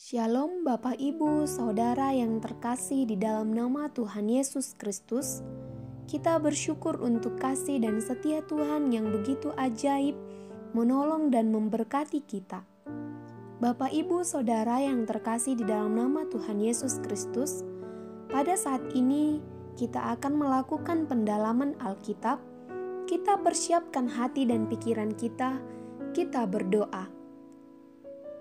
Shalom Bapak Ibu Saudara yang terkasih di dalam nama Tuhan Yesus Kristus. Kita bersyukur untuk kasih dan setia Tuhan yang begitu ajaib, menolong dan memberkati kita. Bapak Ibu Saudara yang terkasih di dalam nama Tuhan Yesus Kristus, pada saat ini kita akan melakukan pendalaman Alkitab. Kita persiapkan hati dan pikiran kita berdoa.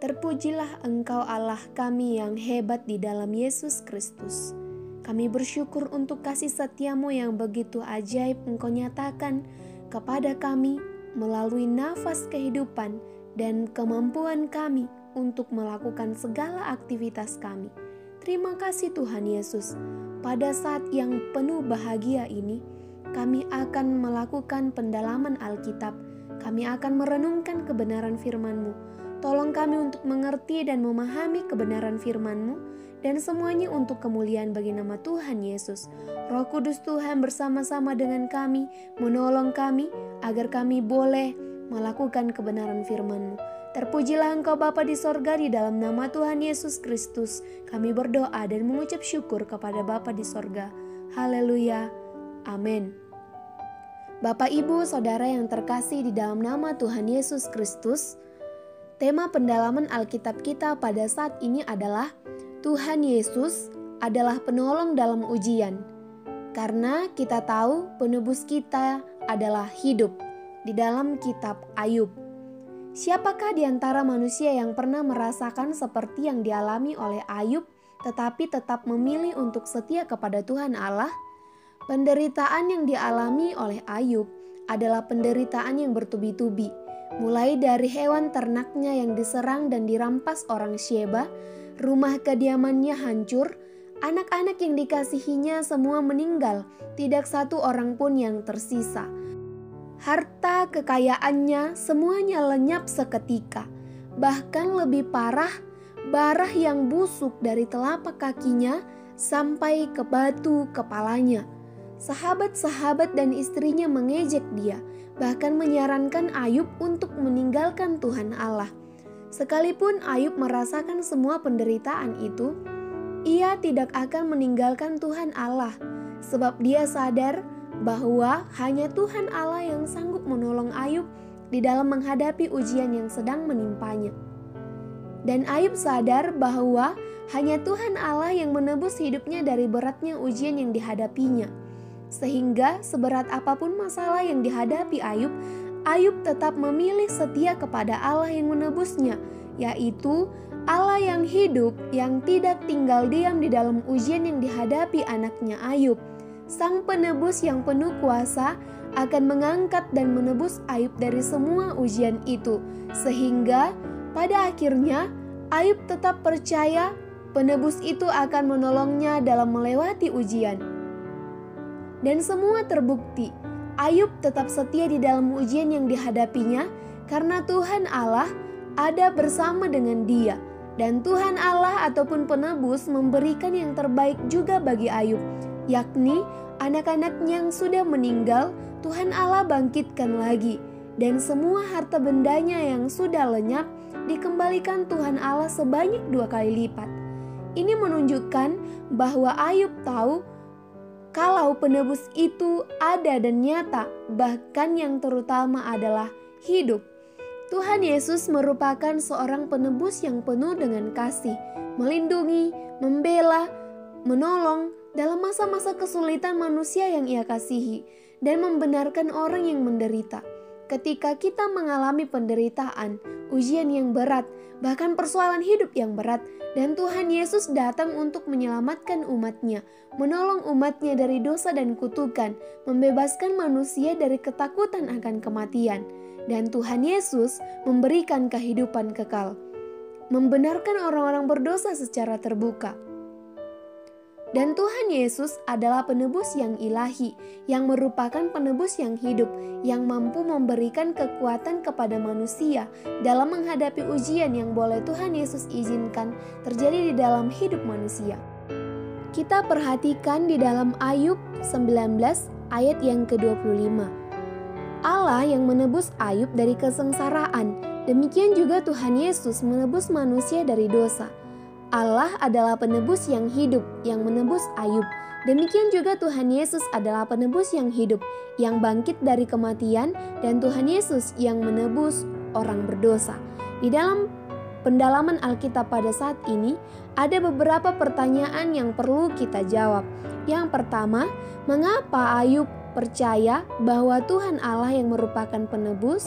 Terpujilah Engkau Allah kami yang hebat di dalam Yesus Kristus. Kami bersyukur untuk kasih setia-Mu yang begitu ajaib Engkau nyatakan kepada kami melalui nafas kehidupan dan kemampuan kami untuk melakukan segala aktivitas kami. Terima kasih Tuhan Yesus. Pada saat yang penuh bahagia ini, kami akan melakukan pendalaman Alkitab. Kami akan merenungkan kebenaran firman-Mu. Tolong kami untuk mengerti dan memahami kebenaran firman-Mu, dan semuanya untuk kemuliaan bagi nama Tuhan Yesus. Roh Kudus Tuhan bersama-sama dengan kami, menolong kami agar kami boleh melakukan kebenaran firman-Mu. Terpujilah Engkau Bapa di sorga, di dalam nama Tuhan Yesus Kristus. Kami berdoa dan mengucap syukur kepada Bapa di sorga. Haleluya. Amin. Bapak Ibu Saudara yang terkasih di dalam nama Tuhan Yesus Kristus, tema pendalaman Alkitab kita pada saat ini adalah Tuhan Yesus adalah penolong dalam ujian. Karena kita tahu penebus kita adalah hidup di dalam kitab Ayub. Siapakah di antara manusia yang pernah merasakan seperti yang dialami oleh Ayub tetapi tetap memilih untuk setia kepada Tuhan Allah? Penderitaan yang dialami oleh Ayub adalah penderitaan yang bertubi-tubi. Mulai dari hewan ternaknya yang diserang dan dirampas orang Sheba, rumah kediamannya hancur, anak-anak yang dikasihinya semua meninggal, tidak satu orang pun yang tersisa. Harta kekayaannya semuanya lenyap seketika. Bahkan lebih parah, bara yang busuk dari telapak kakinya sampai ke batu kepalanya. Sahabat-sahabat dan istrinya mengejek dia, bahkan menyarankan Ayub untuk meninggalkan Tuhan Allah. Sekalipun Ayub merasakan semua penderitaan itu, ia tidak akan meninggalkan Tuhan Allah, sebab dia sadar bahwa hanya Tuhan Allah yang sanggup menolong Ayub di dalam menghadapi ujian yang sedang menimpanya. Dan Ayub sadar bahwa hanya Tuhan Allah yang menebus hidupnya dari beratnya ujian yang dihadapinya. Sehingga seberat apapun masalah yang dihadapi Ayub, Ayub tetap memilih setia kepada Allah yang menebusnya, yaitu Allah yang hidup, yang tidak tinggal diam di dalam ujian yang dihadapi anaknya Ayub. Sang penebus yang penuh kuasa akan mengangkat dan menebus Ayub dari semua ujian itu, sehingga pada akhirnya Ayub tetap percaya penebus itu akan menolongnya dalam melewati ujian. Dan semua terbukti, Ayub tetap setia di dalam ujian yang dihadapinya karena Tuhan Allah ada bersama dengan dia. Dan Tuhan Allah ataupun penebus memberikan yang terbaik juga bagi Ayub, yakni anak-anaknya yang sudah meninggal, Tuhan Allah bangkitkan lagi. Dan semua harta bendanya yang sudah lenyap dikembalikan Tuhan Allah sebanyak 2 kali lipat. Ini menunjukkan bahwa Ayub tahu kalau penebus itu ada dan nyata, bahkan yang terutama adalah hidup. Tuhan Yesus merupakan seorang penebus yang penuh dengan kasih, melindungi, membela, menolong dalam masa-masa kesulitan manusia yang Ia kasihi, dan membenarkan orang yang menderita. Ketika kita mengalami penderitaan, ujian yang berat, bahkan persoalan hidup yang berat, dan Tuhan Yesus datang untuk menyelamatkan umatnya, menolong umatnya dari dosa dan kutukan, membebaskan manusia dari ketakutan akan kematian. Dan Tuhan Yesus memberikan kehidupan kekal, membenarkan orang-orang berdosa secara terbuka. Dan Tuhan Yesus adalah penebus yang ilahi, yang merupakan penebus yang hidup, yang mampu memberikan kekuatan kepada manusia dalam menghadapi ujian yang boleh Tuhan Yesus izinkan terjadi di dalam hidup manusia. Kita perhatikan di dalam Ayub 19 ayat yang ke-25. Allah yang menebus Ayub dari kesengsaraan, demikian juga Tuhan Yesus menebus manusia dari dosa. Allah adalah penebus yang hidup, yang menebus Ayub. Demikian juga Tuhan Yesus adalah penebus yang hidup, yang bangkit dari kematian, dan Tuhan Yesus yang menebus orang berdosa. Di dalam pendalaman Alkitab pada saat ini, ada beberapa pertanyaan yang perlu kita jawab. Yang pertama, mengapa Ayub percaya bahwa Tuhan Allah yang merupakan penebus?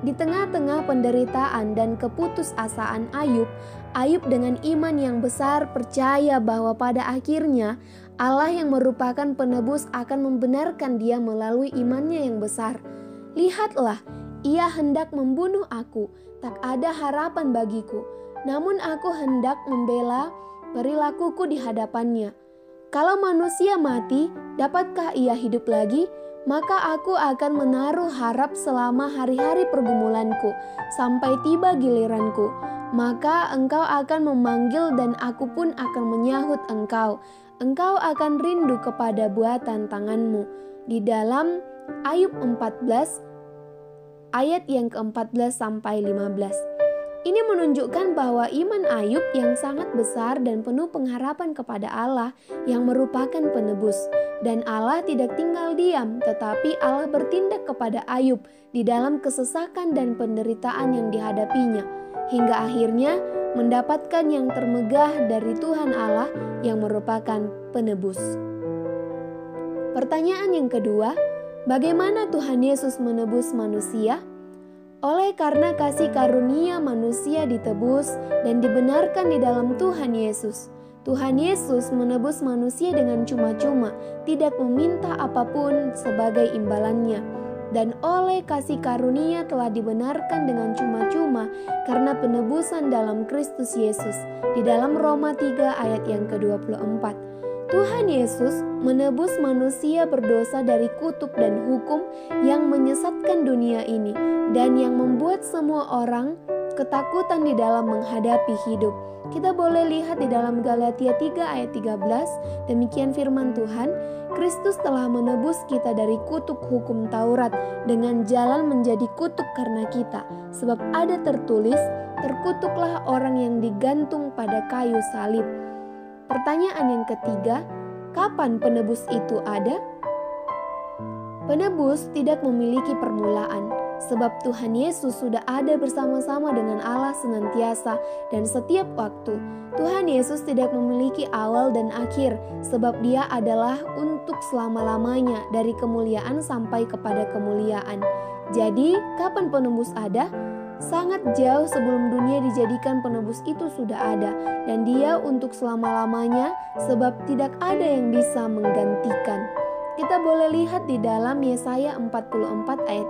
Di tengah-tengah penderitaan dan keputusasaan Ayub dengan iman yang besar percaya bahwa pada akhirnya Allah yang merupakan penebus akan membenarkan dia melalui imannya yang besar. Lihatlah, ia hendak membunuh aku, tak ada harapan bagiku. Namun aku hendak membela perilakuku di hadapannya. Kalau manusia mati, dapatkah ia hidup lagi? Maka aku akan menaruh harap selama hari-hari pergumulanku, sampai tiba giliranku. Maka engkau akan memanggil dan aku pun akan menyahut engkau. Engkau akan rindu kepada buatan tanganmu. Di dalam Ayub 14 ayat yang ke-14 sampai 15. Ini menunjukkan bahwa iman Ayub yang sangat besar dan penuh pengharapan kepada Allah yang merupakan penebus. Dan Allah tidak tinggal diam, tetapi Allah bertindak kepada Ayub di dalam kesesakan dan penderitaan yang dihadapinya, hingga akhirnya mendapatkan yang termegah dari Tuhan Allah yang merupakan penebus. Pertanyaan yang kedua, bagaimana Tuhan Yesus menebus manusia? Oleh karena kasih karunia manusia ditebus dan dibenarkan di dalam Tuhan Yesus. Tuhan Yesus menebus manusia dengan cuma-cuma, tidak meminta apapun sebagai imbalannya. Dan oleh kasih karunia telah dibenarkan dengan cuma-cuma karena penebusan dalam Kristus Yesus. Di dalam Roma 3 ayat yang ke-24. Tuhan Yesus menebus manusia berdosa dari kutuk dan hukum yang menyesatkan dunia ini dan yang membuat semua orang ketakutan di dalam menghadapi hidup. Kita boleh lihat di dalam Galatia 3 ayat 13, demikian firman Tuhan, Kristus telah menebus kita dari kutuk hukum Taurat dengan jalan menjadi kutuk karena kita. Sebab ada tertulis, terkutuklah orang yang digantung pada kayu salib. Pertanyaan yang ketiga, kapan penebus itu ada? Penebus tidak memiliki permulaan, sebab Tuhan Yesus sudah ada bersama-sama dengan Allah senantiasa dan setiap waktu. Tuhan Yesus tidak memiliki awal dan akhir, sebab Dia adalah untuk selama-lamanya dari kemuliaan sampai kepada kemuliaan. Jadi, kapan penebus ada? Sangat jauh sebelum dunia dijadikan penebus itu sudah ada, dan Dia untuk selama-lamanya, sebab tidak ada yang bisa menggantikan. Kita boleh lihat di dalam Yesaya 44 ayat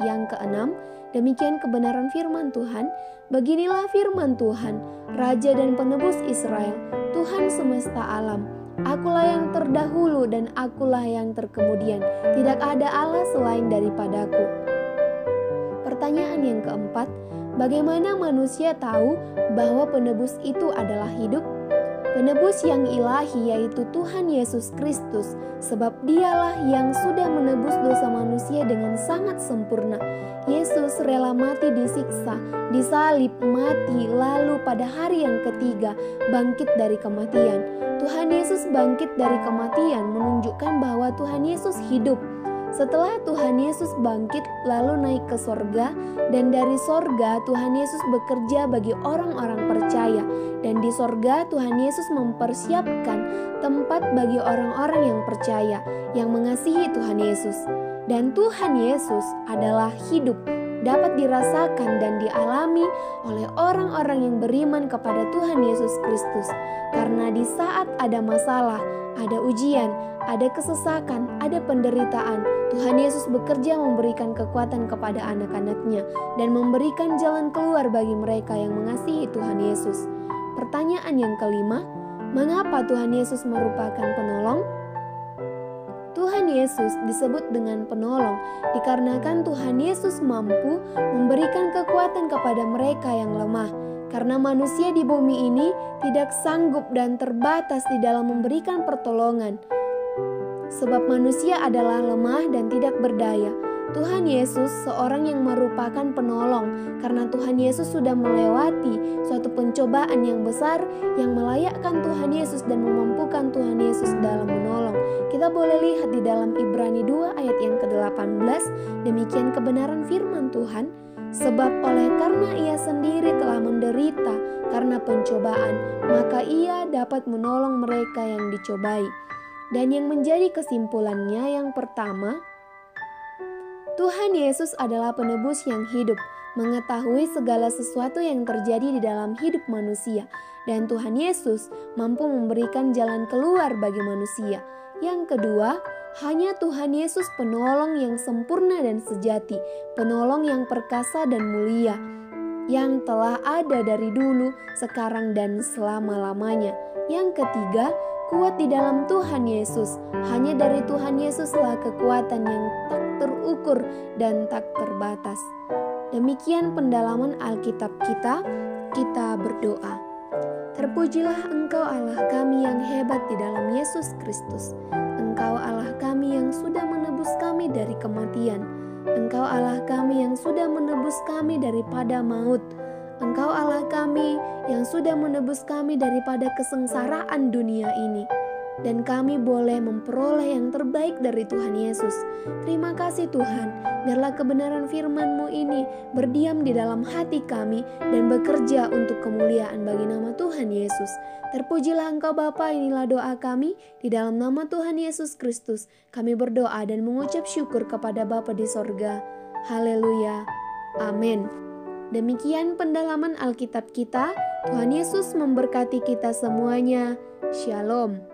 yang ke-6, demikian kebenaran firman Tuhan. Beginilah firman Tuhan, Raja dan Penebus Israel, Tuhan semesta alam. Akulah yang terdahulu dan akulah yang terkemudian. Tidak ada Allah selain daripadaku. Pertanyaan yang keempat, bagaimana manusia tahu bahwa penebus itu adalah hidup? Penebus yang ilahi yaitu Tuhan Yesus Kristus, sebab Dialah yang sudah menebus dosa manusia dengan sangat sempurna. Yesus rela mati disiksa, disalib, mati, lalu pada hari yang ketiga bangkit dari kematian. Tuhan Yesus bangkit dari kematian menunjukkan bahwa Tuhan Yesus hidup. Setelah Tuhan Yesus bangkit lalu naik ke sorga, dan dari sorga Tuhan Yesus bekerja bagi orang-orang percaya, dan di sorga Tuhan Yesus mempersiapkan tempat bagi orang-orang yang percaya, yang mengasihi Tuhan Yesus. Dan Tuhan Yesus adalah hidup, dapat dirasakan dan dialami oleh orang-orang yang beriman kepada Tuhan Yesus Kristus. Karena di saat ada masalah, ada ujian, ada kesesakan, ada penderitaan, Tuhan Yesus bekerja memberikan kekuatan kepada anak-anaknya dan memberikan jalan keluar bagi mereka yang mengasihi Tuhan Yesus. Pertanyaan yang kelima, mengapa Tuhan Yesus merupakan penolong? Tuhan Yesus disebut dengan penolong dikarenakan Tuhan Yesus mampu memberikan kekuatan kepada mereka yang lemah. Karena manusia di bumi ini tidak sanggup dan terbatas di dalam memberikan pertolongan. Sebab manusia adalah lemah dan tidak berdaya. Tuhan Yesus seorang yang merupakan penolong, karena Tuhan Yesus sudah melewati suatu pencobaan yang besar yang melayakkan Tuhan Yesus dan memampukan Tuhan Yesus dalam menolong. Kita boleh lihat di dalam Ibrani 2 ayat yang ke-18, demikian kebenaran firman Tuhan, sebab karena ia sendiri telah menderita karena pencobaan, maka ia dapat menolong mereka yang dicobai. Dan yang menjadi kesimpulannya yang pertama, Tuhan Yesus adalah penebus yang hidup, mengetahui segala sesuatu yang terjadi di dalam hidup manusia, dan Tuhan Yesus mampu memberikan jalan keluar bagi manusia. Yang kedua, hanya Tuhan Yesus penolong yang sempurna dan sejati, penolong yang perkasa dan mulia, yang telah ada dari dulu, sekarang, dan selama-lamanya. Yang ketiga, kuat di dalam Tuhan Yesus. Hanya dari Tuhan Yesuslah kekuatan yang tak terukur dan tak terbatas. Demikian pendalaman Alkitab kita berdoa. Terpujilah Engkau Allah kami yang hebat di dalam Yesus Kristus. Engkau Allah kami yang sudah menebus kami dari kematian. Engkau Allah kami yang sudah menebus kami daripada maut. Engkau Allah kami yang sudah menebus kami daripada kesengsaraan dunia ini. Dan kami boleh memperoleh yang terbaik dari Tuhan Yesus. Terima kasih Tuhan, biarlah kebenaran firman-Mu ini berdiam di dalam hati kami dan bekerja untuk kemuliaan bagi nama Tuhan Yesus. Terpujilah Engkau Bapa, inilah doa kami di dalam nama Tuhan Yesus Kristus. Kami berdoa dan mengucap syukur kepada Bapa di sorga. Haleluya. Amin. Demikian pendalaman Alkitab kita. Tuhan Yesus memberkati kita semuanya. Shalom.